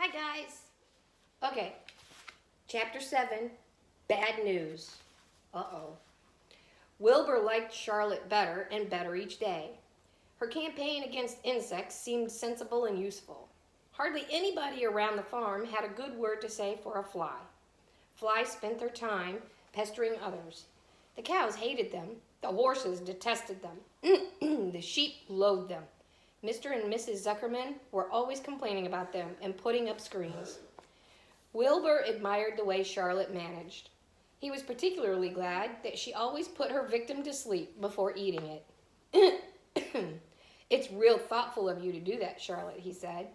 Hi, guys. Okay, Chapter 7, Bad News. Uh-oh. Wilbur liked Charlotte better and better each day. Her campaign against insects seemed sensible and useful. Hardly anybody around the farm had a good word to say for a fly. Flies spent their time pestering others. The cows hated them. The horses detested them. The sheep loathed them. Mr. and Mrs. Zuckerman were always complaining about them and putting up screens. Wilbur admired the way Charlotte managed. He was particularly glad that she always put her victim to sleep before eating it. It's real thoughtful of you to do that, Charlotte, he said.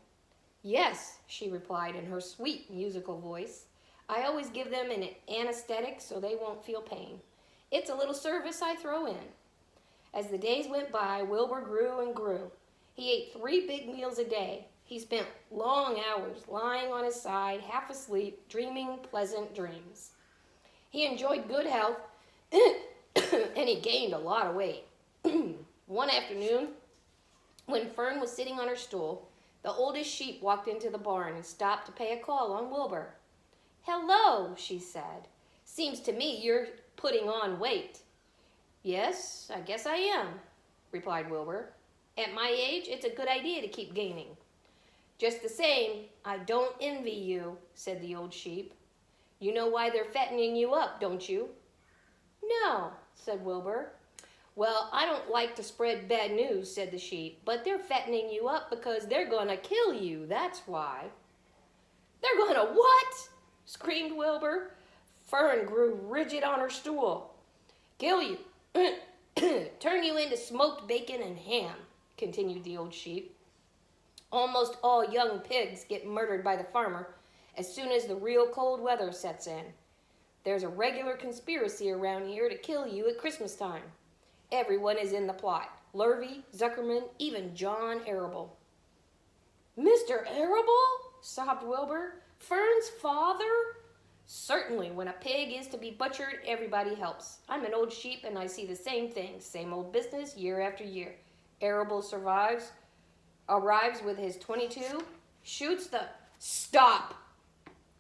Yes, she replied in her sweet musical voice. I always give them an anesthetic so they won't feel pain. It's a little service I throw in. As the days went by, Wilbur grew and grew. He ate 3 big meals a day. He spent long hours lying on his side, half asleep, dreaming pleasant dreams. He enjoyed good health, and he gained a lot of weight. One afternoon, when Fern was sitting on her stool, the oldest sheep walked into the barn and stopped to pay a call on Wilbur. Hello, she said. Seems to me you're putting on weight. Yes, I guess I am, replied Wilbur. At my age, it's a good idea to keep gaining. Just the same, I don't envy you, said the old sheep. You know why they're fattening you up, don't you? No, said Wilbur. Well, I don't like to spread bad news, said the sheep, but they're fattening you up because they're going to kill you, that's why. They're going to what? Screamed Wilbur. Fern grew rigid on her stool. Kill you. Turn you into smoked bacon and ham, continued the old sheep. Almost all young pigs get murdered by the farmer as soon as the real cold weather sets in. There's a regular conspiracy around here to kill you at Christmas time. Everyone is in the plot. Lurvy, Zuckerman, even John Arable. Mr. Arable? Sobbed Wilbur. Fern's father? Certainly, when a pig is to be butchered, everybody helps. I'm an old sheep and I see the same thing, same old business year after year. Arable arrives with his .22, shoots the... Stop,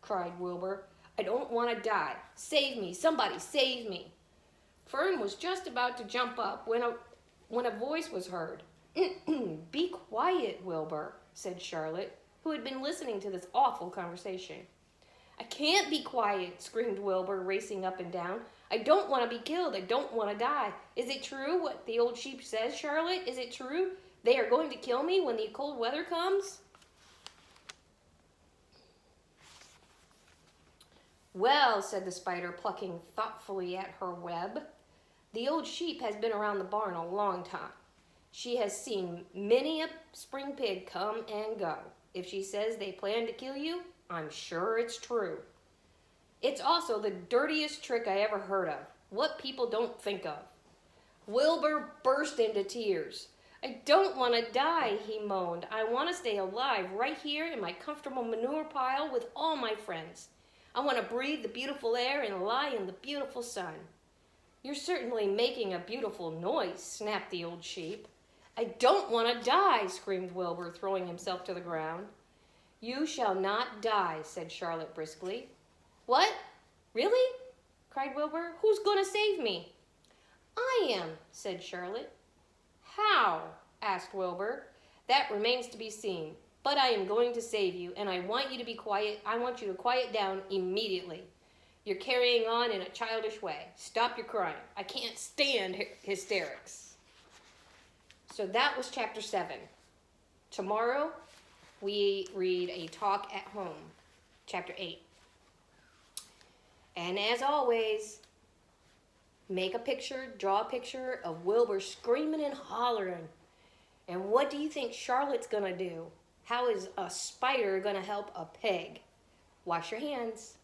cried Wilbur. I don't want to die. Save me, somebody save me. Fern was just about to jump up when a voice was heard. Be quiet, Wilbur, said Charlotte, who had been listening to this awful conversation. I can't be quiet, screamed Wilbur, racing up and down. I don't want to be killed. I don't want to die. Is it true what the old sheep says, Charlotte? Is it true? They are going to kill me when the cold weather comes? Well, said the spider, plucking thoughtfully at her web, the old sheep has been around the barn a long time. She has seen many a spring pig come and go. If she says they plan to kill you, I'm sure it's true. It's also the dirtiest trick I ever heard of. What people don't think of. Wilbur burst into tears. I don't want to die, he moaned. I want to stay alive right here in my comfortable manure pile with all my friends. I want to breathe the beautiful air and lie in the beautiful sun. You're certainly making a beautiful noise, snapped the old sheep. I don't want to die, screamed Wilbur, throwing himself to the ground. You shall not die, said Charlotte briskly. What? Really? Cried Wilbur. Who's going to save me? I am, said Charlotte. How? Asked Wilbur. That remains to be seen. But I am going to save you, and I want you to be quiet. I want you to quiet down immediately. You're carrying on in a childish way. Stop your crying. I can't stand hysterics. So that was chapter 7. Tomorrow, we read A Talk at Home, chapter 8. And as always, make a picture, draw a picture of Wilbur screaming and hollering. And what do you think Charlotte's going to do? How is a spider going to help a pig? Wash your hands.